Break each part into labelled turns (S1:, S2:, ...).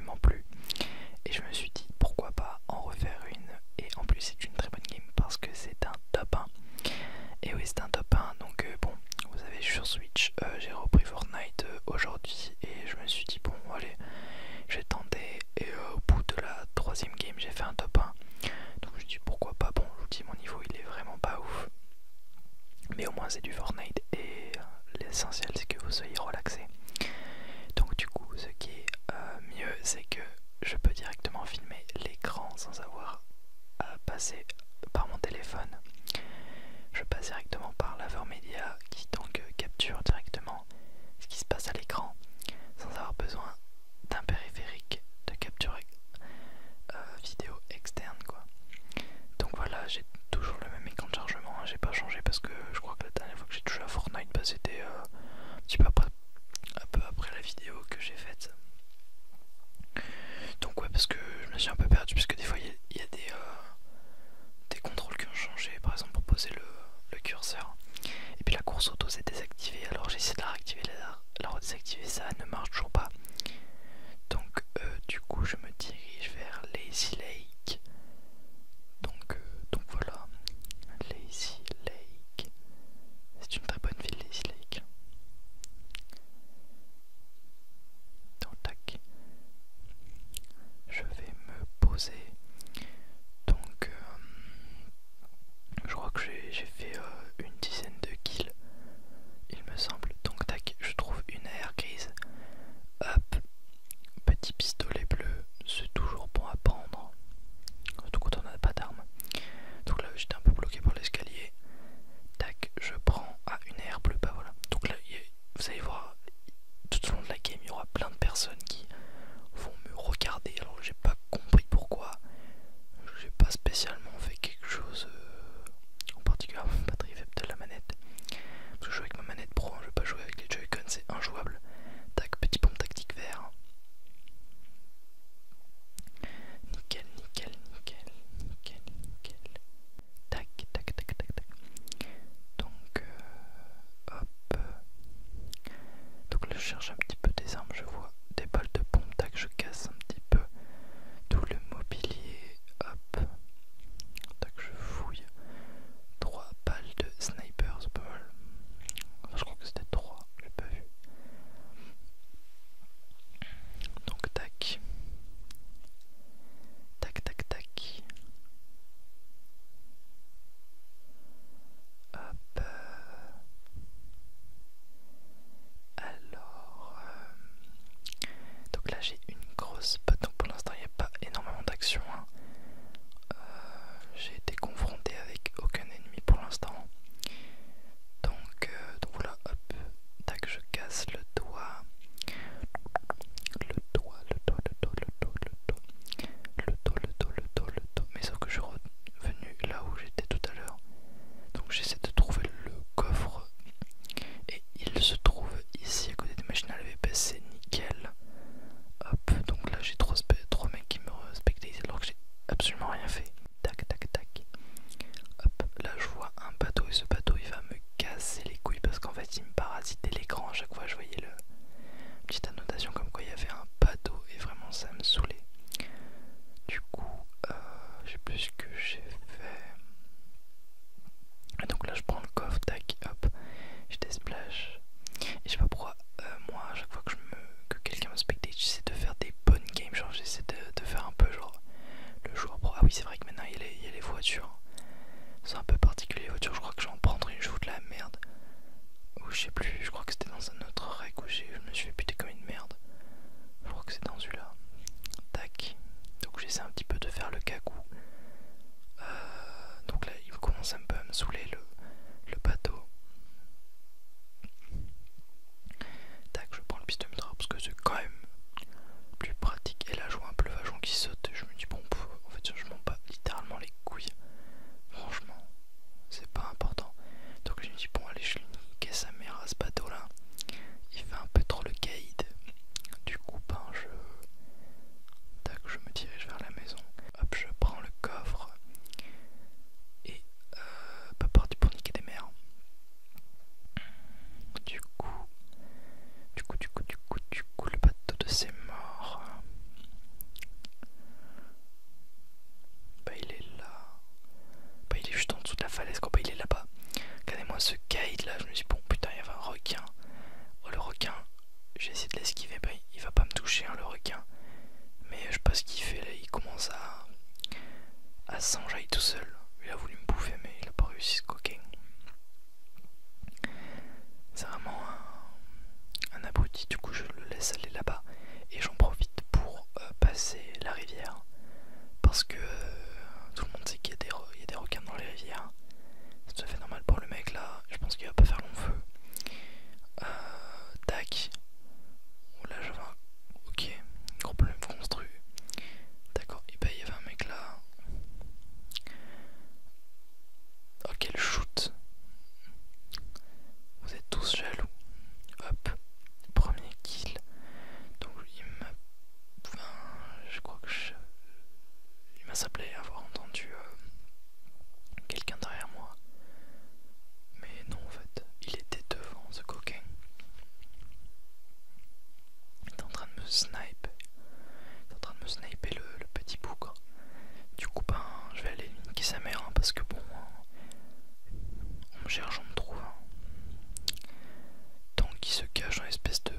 S1: énormément plu. Et je me suis dit pourquoi pas en refaire une. Et en plus c'est une très bonne game parce que c'est un top 1. Et oui c'est un top 1, donc bon, vous savez sur Switch j'ai repris Fortnite aujourd'hui. Et je me suis dit bon allez, j'ai tenté. Et au bout de la troisième game j'ai fait un top 1. Donc je me dis pourquoi pas, bon je vous dis mon niveau il est vraiment pas ouf. Mais au moins c'est du Fortnite et l'essentiel c'est que vous soyez relaxé. Donc du coup ce qui est mieux c'est que je peux directement filmer l'écran sans avoir à passer par mon téléphone. Je passe directement par l'Avermedia qui donc capture directement ce qui se passe à l'écran sans avoir besoin d'un périphérique de capture vidéo externe quoi. Donc voilà, j'ai toujours le même écran de chargement, hein, j'ai pas changé parce que je crois que la dernière fois que j'ai touché à Fortnite, bah, c'était un petit peu après la vidéo que j'ai faite. Donc ouais, parce que je me suis un peu perdu, parce que des fois il y a des contrôles qui ont changé, par exemple pour poser le curseur. Et puis la course auto s'est désactivée, alors j'ai essayé de la réactiver, la redésactiver, ça ne marche toujours pas. Donc du coup je me dirige vers Lazy Lake. Donc voilà, Lazy Lake. C'est une très bonne ville, Lazy Lake. Donc tac, je vais me poser. Donc je crois que j'ai fait une dizaine de kills, il me semble. Donc tac, je trouve une AR grise. Hop, petit pistolet bleu, c'est toujours bon à prendre. Surtout quand on n'a pas d'armes. Donc là j'étais un peu bloqué par l'escalier. Tac, je prends une AR bleue, bah voilà. Donc là vous allez voir, tout au long de la game il y aura plein de personnes qui vont me regarder. Alors j'ai pas compris pourquoi. J'ai pas spécialement fait quelque chose en particulier, pas très faible de la manette. Parce que je joue avec ma manette pro, hein, je vais pas jouer avec les Joy-Con, c'est injouable. Tac, petit pompe tactique vert. Nickel, nickel, nickel, nickel, nickel. Tac, tac, tac, tac, tac. Donc, hop. Donc là, je cherche un petit peu des armes, je vois des balles de pompe, tac, je casse un petit peu tout le mobilier, hop. Tac, je fouille. 3 balles de sniper, c'est pas mal. Enfin, je crois que c'était 3, j'ai pas vu. Donc tac. Tac tac tac. Hop. Alors donc là j'ai une grosse patte, donc pour l'instant il n'y a pas énormément d'action, hein. J'ai été confronté avec aucun ennemi pour l'instant. Donc voilà, hop, tac, je casse le toit. Le toit, le toit, le toit, le toit, le toit. Le toit, le toit, le toit, le toit. Mais sauf que je suis revenu là où j'étais tout à l'heure. Donc j'essaie de trouver le coffre. Et il se trouve ici à côté des machines à laver, c'est nickel. Hop, donc là j'ai trois mecs qui me respectent alors que j'ai absolument rien fait. Tac, tac, tac. Hop, là je vois un bateau et ce bateau il va me casser les couilles parce qu'en fait il me parasitait l'écran à chaque fois. Je voyais le petite annotation comme quoi il y avait un bateau et vraiment ça me saoulait. Du coup, je sais plus ce que j'ai fait. Et donc là je prends le coffre, tac, hop, je splash. Et je sais pas pourquoi, moi à chaque fois que quelqu'un me spectate, j'essaie de faire des bonnes games, genre j'essaie de faire un peu genre le joueur pro. Ah oui c'est vrai que maintenant il y a les voitures. C'est un peu particulier les voitures, je crois que je vais en prendre une, je fous de la merde. Ou je sais plus, je crois que c'était dans un autre rec où je me suis fait buter comme une merde. Je crois que c'est dans celui-là. Tac. Donc j'essaie un petit peu de faire le cagou. Donc là il commence un peu à me saouler le bateau. Tac, je prends le pistolet parce que c'est quand même plus pratique. Et là je vois un pleuvageon qui saute. Je me dis bon, en fait je m'en bats littéralement les couilles. Franchement, c'est pas important. Donc je me dis bon allez, je lui nique sa mère à ce bateau là. Il fait un peu trop le guide. Du coup ben tac, je me dirige vers la maison. Hop, je prends le coffre. Et pas parti pour niquer des mères. tous jaloux. Hop, premier kill. Donc il m'a... Enfin, je crois que il m'a semblé avoir entendu quelqu'un derrière moi. Mais non, en fait, il était devant, ce coquin. Il était en train de me sniper. Il était en train de me sniper le petit bougre. Du coup, ben, je vais aller niquer sa mère, hein, parce que bon, on me cherche, on me trouve. Hein. Donc il se cache dans l'espèce de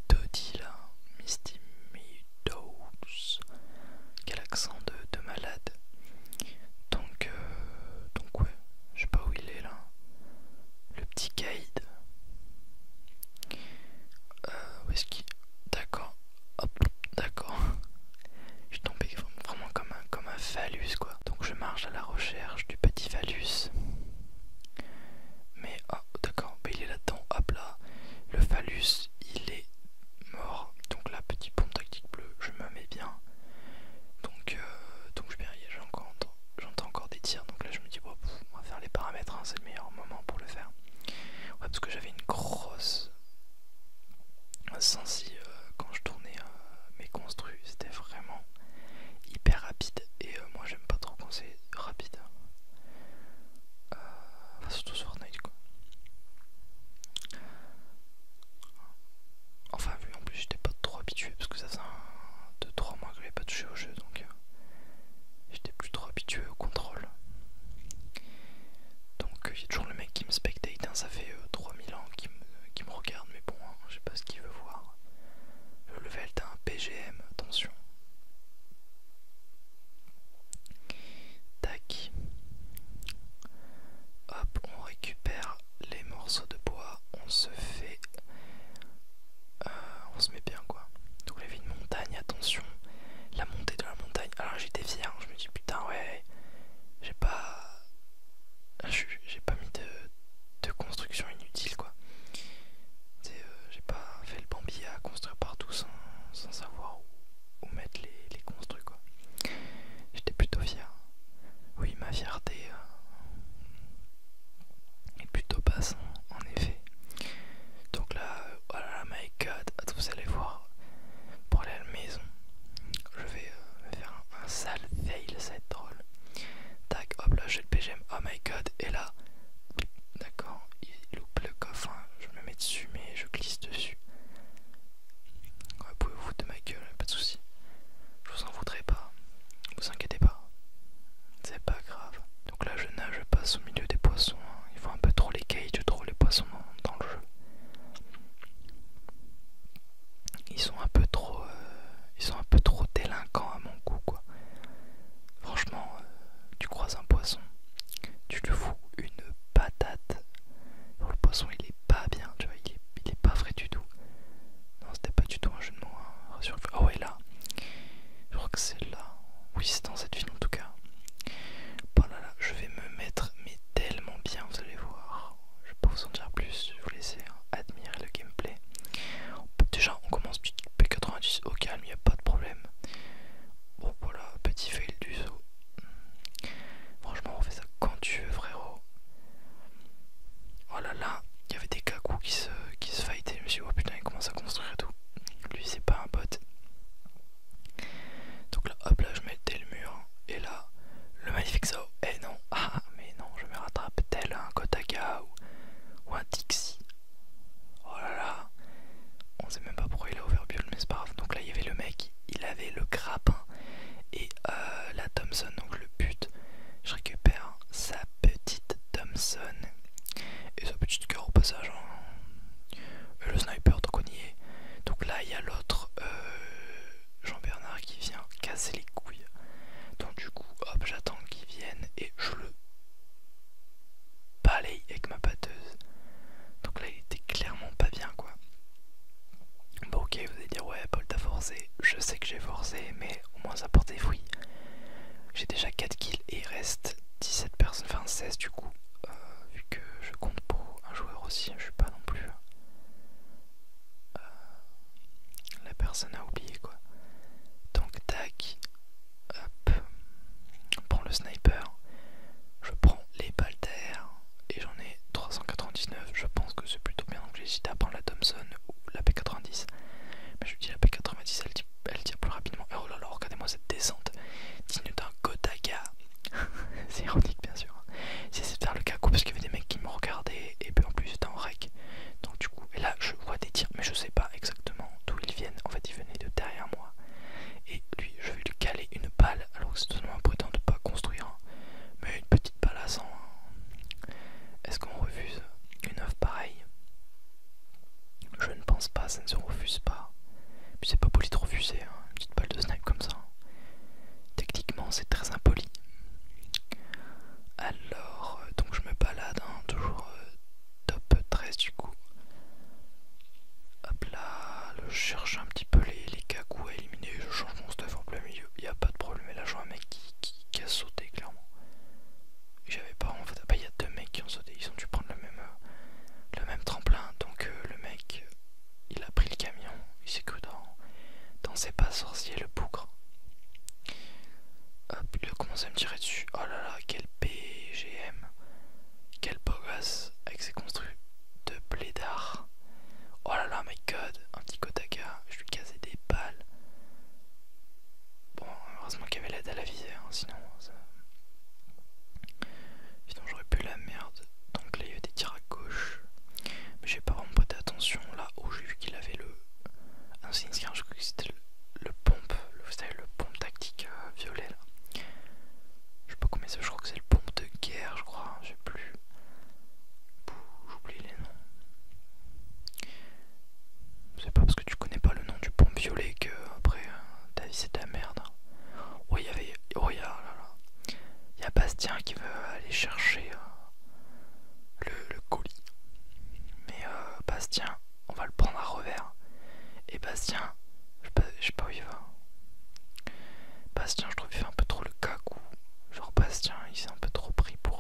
S1: Dodie là, Misty Meadows. Quel accent de malade. Donc ouais, je sais pas où il est là. Le petit Kaïd. Où est-ce qu'il... D'accord. Hop, d'accord. Je suis tombé vraiment comme un phallus quoi. Donc je marche à la recherche du petit phallus. Mais oh d'accord, bah, il est là-dedans, hop là. Le phallus, il est mort. Donc là, petit pompe tactique bleu, je me mets bien. Donc je vais bien, j'entends encore des tirs. Donc là je me dis bon, on va faire les paramètres, hein, c'est le meilleur moment pour le faire. Ouais, parce que j'avais une grosse sensi quand je tournais mes construits, c'était vraiment hyper rapide. Et moi j'aime pas trop quand c'est rapide. Enfin, surtout sur Fortnite quoi. Enfin vu en plus j'étais pas trop habitué parce que ça faisait 2-3 mois que j'avais pas touché au jeu, donc j'étais plus trop habitué au contrôle. Donc il y a toujours le mec qui me spectate, hein, ça fait 3000 ans qu'il me regarde, mais bon, hein, je sais pas ce qu'il veut voir. Le level d'un PGM, attention. Tac. Hop, on récupère les morceaux de bois, on se fait... on se met bien quoi. Donc il y avait une montagne, attention. La montée de la montagne, alors j'étais fier, je me dis putain ouais, j'ai pas mis de construction inutile quoi. J'ai pas fait le Bambi à construire partout sans savoir où mettre les construits quoi. J'étais plutôt fier. Oui, ma fierté est plutôt basse en effet. Donc là, voilà, my god, vous allez voir, pour aller à la maison, je vais me faire un sale fail, ça va être drôle. Tac, hop là, j'ai le PGM, oh my god, et là, d'accord, il loupe le coffre, hein, je me mets dessus, mais je glisse dessus. Ouais, vous pouvez vous foutre de ma gueule, pas de soucis. Je vous en voudrais pas, vous inquiétez pas, c'est pas grave. Donc là, je nage, je passe au milieu des poissons, hein. Il faut un peu trop les cages, trop les poissons dans le jeu. Ils sont un peu trop délinquants à mon goût quoi. Franchement, tu croises un poisson, tu lui fous une patate. Alors, le poisson il est pas bien, tu vois, il est pas frais du tout. Non, c'était pas du tout un jeu de mots, hein. Rassure-toi. Ah ouais là, je crois que c'est là. Oui, c'est dans cette ville en tout cas. Bon là, je vais me mettre mais tellement bien, vous allez voir. Je vais pas vous en dire plus, je vais vous laisser admirer le gameplay. Déjà on commence du P90 au calme, il n'y a pas de problème. Bon voilà, petit fail du saut. Franchement on fait ça quand tu veux frérot. Voilà là, il y avait des cacous qui se fightaient. Je me suis dit oh putain il commence à construire et tout. Lui c'est pas un bot. Donc là hop là je mettais le mur. Et là le magnifique saut. Eh non, ah mais non, je me rattrape tel un Kotaka ou un Dixie. Oh là là. On sait même pas pourquoi il a ouvert build, mais c'est pas grave. Donc là il y avait le mec, il avait le grappin et la Thompson. Donc le but, je récupère sa petite Thompson et sa petite cœur au passage, hein. Et le sniper, donc on y est. Donc là il y a l'autre Jean-Bernard qui vient casser les couilles. Donc du coup hop, j'attends qu'il vienne et je le balaye avec ma batteuse. Donc là il était clairement pas bien quoi. Bon ok, vous allez dire ouais Paul t'as forcé, je sais que j'ai forcé mais au moins ça porte des fruits. J'ai déjà 4 kills et il reste 17 personnes, enfin 16 du coup, vu que je compte pour un joueur aussi, je suis pas non plus la personne à oublier quoi. Donc tac, hop, on prend le sniper, je prends les balles d'air et j'en ai 399, je pense que c'est plutôt bien, donc j'ai hésité à prendre la Thompson ou la P90. Mais je lui dis la P90, elle tire plus rapidement. Et oh là là, regardez-moi cette descente digne d'un Gotaga. C'est ironique bien sûr. J'essaie de faire le cacou parce qu'il y avait des mecs qui me regardaient et puis en plus j'étais en rec. Donc du coup, et là je vois des tirs mais je sais pas exactement d'où ils viennent. En fait ils venaient de derrière moi. Et lui, je vais lui caler une balle alors que c'est totalement imprudent de pas construire. Mais une petite balle à 100. Est-ce qu'on refuse une œuvre pareille? Je ne pense pas, ça ne se refuse pas. Puis c'est pas poli de refuser, hein, une petite balle de snipe comme ça. Techniquement, c'est très impoli. Alors, donc je me balade, hein, toujours top 13 du coup. Hop là, je cherche un petit peu les cacous à éliminer, je change mon stuff en plein milieu, il n'y a pas de problème. Et là, je vois un mec qui a sauté clairement. J'avais pas en fait, il y a deux mecs qui ont sauté, ils ont dû prendre le même tremplin. Donc le mec, il a pris le camion, il s'est cru dans ses pas sorciers, le bougre. Hop, il a commencé à me tirer dessus. Oh là là, quel PGM. Quel beau gosse avec ses construits de blédard. Oh là là, my god, un petit Kotaka, je lui casais des balles. Bon, heureusement qu'il y avait l'aide à la visée, hein, sinon j'aurais pu la merde. Donc là il y avait des tirs à gauche. Mais j'ai pas vraiment prêté attention là où j'ai vu qu'il avait le... Ah non, c'est une skin, je crois que c'était le pompe. Vous savez, le pompe tactique violet là. Je sais pas combien c'est, je crois que c'est le pompe de guerre, je crois, je sais plus. J'oublie les noms. C'est pas parce que tu connais pas le nom du pompe violet que après ta vie c'est de la merde. Ouais, il y avait... Oh, il y a Bastien qui veut aller chercher le colis. Mais Bastien, on va le prendre à revers. Et Bastien, je sais pas où il va. Bastien, je trouve qu'il fait un peu trop le cacou. Genre Bastien, il s'est un peu trop pris pour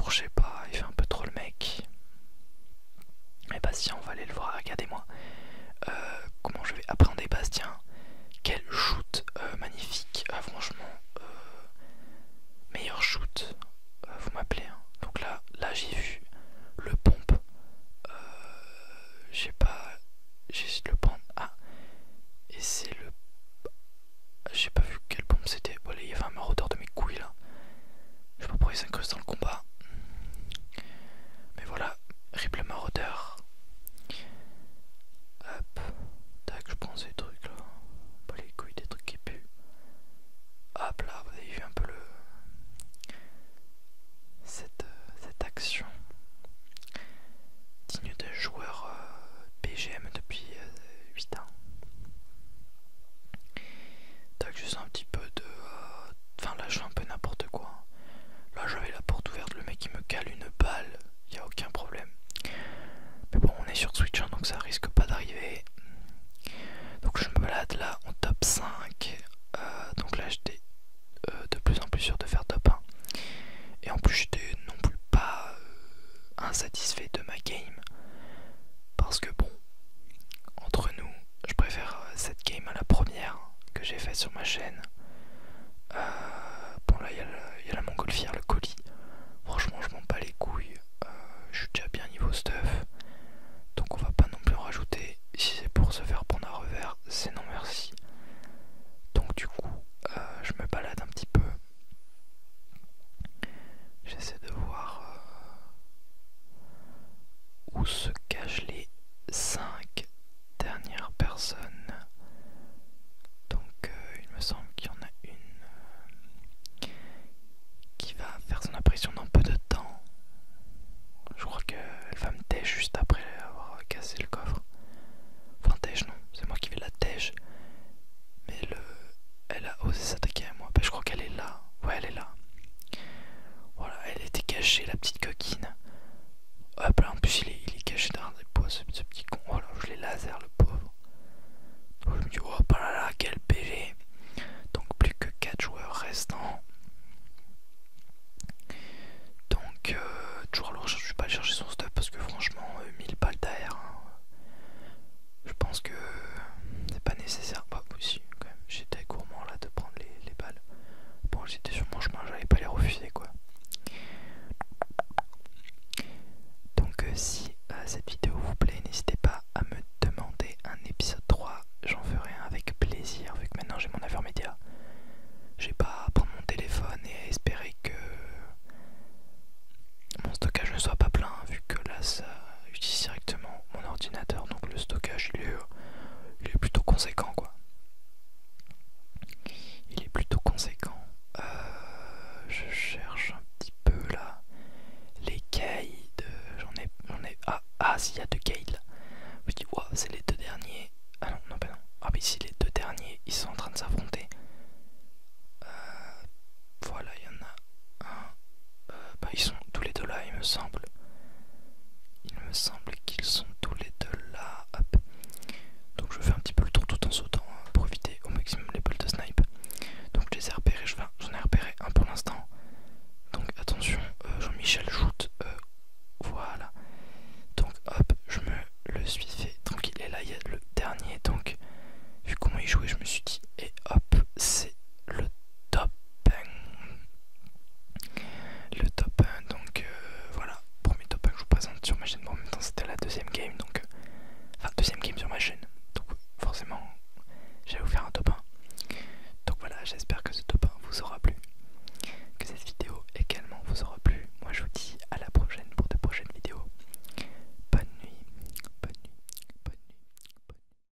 S1: je sais pas, il fait un peu trop le mec. Mais Bastien, on va aller le voir, regardez-moi. Comment je vais appréhender Bastien. Quel shoot magnifique, franchement. Meilleur shoot, vous m'appelez. Hein. Donc là j'ai vu le pompe. Je sais pas, j'ai essayé de le prendre. Ah, et c'est le... J'ai pas vu quelle pompe c'était. Voilà, il y avait un maraudeur de mes couilles là. Je sais pas pourquoi il s'incruste dans le combat. Mais voilà, rip le maraudeur. Hop, tac, je prends ces trucs là. Pas les couilles des trucs qui puent. Hop là, vous avez vu un peu cette action digne de joueur PGM depuis 8 ans. Tac, je sens un petit peu de... Enfin là je fais un peu n'importe quoi. Là j'avais la porte ouverte, le mec il me cale une balle, y a aucun problème. Mais bon, on est sur Switch hein, donc ça risque pas d'arriver. Donc je me balade là en top 5. Donc là j'étais de plus en plus sûr de faire top 1. Et en plus j'étais non plus pas insatisfait de ma game. Parce que bon, entre nous, je préfère cette game à la première que j'ai faite sur ma chaîne. Bon là il y a la montgolfière, le colis. Franchement je m'en bats les couilles. Je suis déjà bien niveau stuff. Donc on va pas non plus en rajouter. Si c'est pour se faire prendre à revers, c'est non merci. Donc du coup, je me balade un petit peu. J'essaie de voir où se cachent les 5 dernières personnes. Donc il me semble qu'il y en a une qui va faire son apparition dans peu de temps. Je crois qu'elle va me tèche juste après avoir cassé le coffre. Enfin tèche non, c'est moi qui vais la tèche. Mais elle a osé s'attaquer à moi. Ben, je crois qu'elle est là. Ouais, elle est là. Voilà, elle était cachée, la petite coquine. Hop là, en plus il est caché derrière des poids, ce petit con. Voilà, je l'ai laser, le pauvre. vous plaît, n'hésitez pas à me demander un épisode 3, j'en ferai